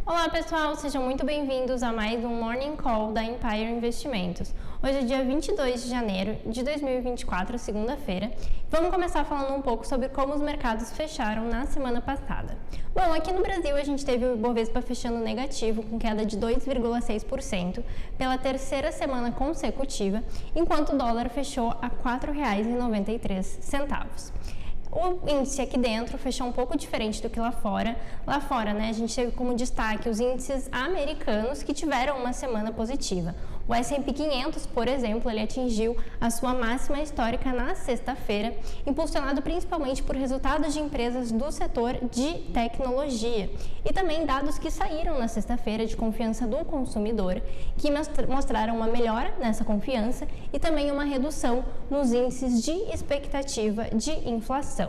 Olá pessoal, sejam muito bem-vindos a mais um Morning Call da Empire Investimentos. Hoje é dia 22 de janeiro de 2024, segunda-feira. Vamos começar falando um pouco sobre como os mercados fecharam na semana passada. Bom, aqui no Brasil a gente teve o Ibovespa fechando negativo, com queda de 2,6% pela terceira semana consecutiva, enquanto o dólar fechou a R$ 4,93. O índice aqui dentro fechou um pouco diferente do que lá fora. Lá fora, a gente teve como destaque os índices americanos que tiveram uma semana positiva. O S&P 500, por exemplo, ele atingiu a sua máxima histórica na sexta-feira, impulsionado principalmente por resultados de empresas do setor de tecnologia e também dados que saíram na sexta-feira de confiança do consumidor, que mostraram uma melhora nessa confiança e também uma redução nos índices de expectativa de inflação.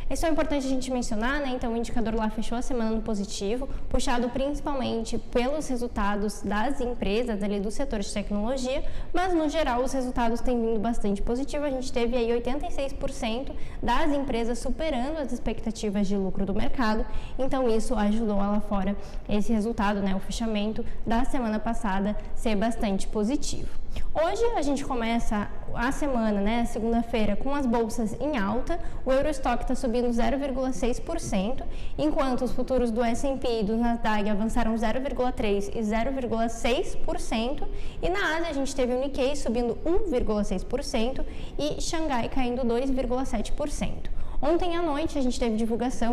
Isso é importante a gente mencionar, Então o indicador lá fechou a semana no positivo, puxado principalmente pelos resultados das empresas ali do setor de tecnologia, mas no geral os resultados têm vindo bastante positivos. A gente teve aí 86% das empresas superando as expectativas de lucro do mercado, então isso ajudou lá fora esse resultado, o fechamento da semana passada ser bastante positivo. Hoje a gente começa a semana, segunda-feira, com as bolsas em alta. O Eurostock está subindo 0,6%, enquanto os futuros do S&P e do Nasdaq avançaram 0,3% e 0,6%. E na Ásia a gente teve o Nikkei subindo 1,6% e Xangai caindo 2,7%. Ontem à noite a gente teve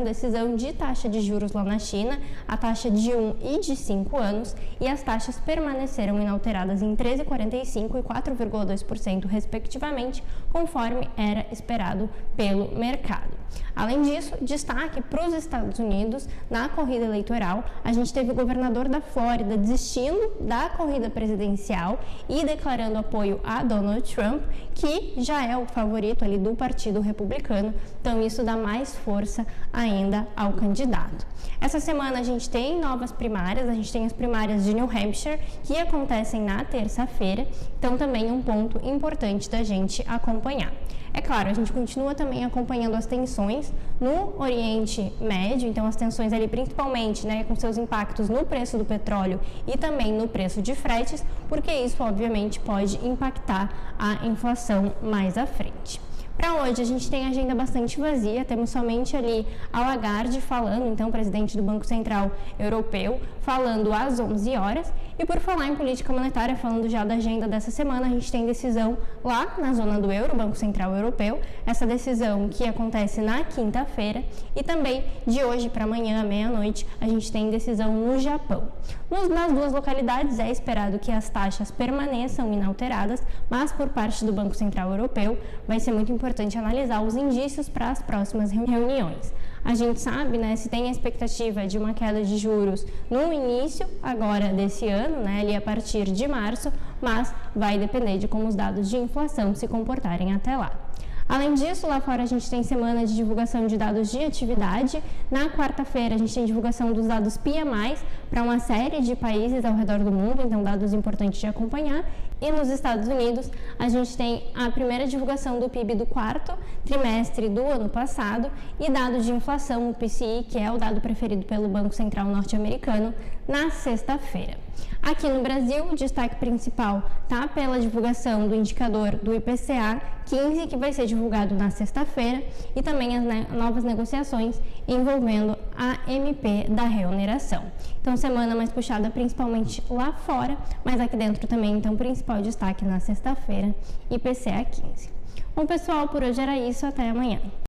decisão de taxa de juros lá na China, a taxa de 1 e de 5 anos, e as taxas permaneceram inalteradas em 13,45% e 4,2% respectivamente, conforme era esperado pelo mercado. Além disso, destaque para os Estados Unidos na corrida eleitoral. A gente teve o governador da Flórida desistindo da corrida presidencial e declarando apoio a Donald Trump, que já é o favorito ali do Partido Republicano, então isso dá mais força ainda ao candidato. Essa semana a gente tem novas primárias, a gente tem as primárias de New Hampshire, que acontecem na terça-feira, então também um ponto importante da gente acompanhar. É claro, a gente continua também acompanhando as tensões no Oriente Médio, então as tensões ali principalmente, com seus impactos no preço do petróleo e também no preço de fretes, porque isso obviamente pode impactar a inflação mais à frente. Para hoje a gente tem agenda bastante vazia, temos somente ali a Lagarde falando, então presidente do Banco Central Europeu, falando às 11 horas. E por falar em política monetária, falando já da agenda dessa semana, a gente tem decisão lá na zona do euro, Banco Central Europeu, essa decisão que acontece na quinta-feira, e também de hoje para amanhã, à meia-noite, a gente tem decisão no Japão. Nas duas localidades é esperado que as taxas permaneçam inalteradas, mas por parte do Banco Central Europeu vai ser muito importante analisar os indícios para as próximas reuniões. A gente sabe, se tem a expectativa de uma queda de juros no início agora desse ano, ali a partir de março, mas vai depender de como os dados de inflação se comportarem até lá. Além disso, lá fora a gente tem semana de divulgação de dados de atividade. Na quarta-feira a gente tem divulgação dos dados PMI para uma série de países ao redor do mundo, então dados importantes de acompanhar. E nos Estados Unidos a gente tem a primeira divulgação do PIB do quarto trimestre do ano passado e dados de inflação, o PCI, que é o dado preferido pelo Banco Central norte-americano, na sexta-feira. Aqui no Brasil, o destaque principal está pela divulgação do indicador do IPCA 15, que vai ser divulgado na sexta-feira, e também as novas negociações envolvendo a MP da reoneração. Então, semana mais puxada principalmente lá fora, mas aqui dentro também, então, principal destaque na sexta-feira, IPCA 15. Bom, pessoal, por hoje era isso, até amanhã.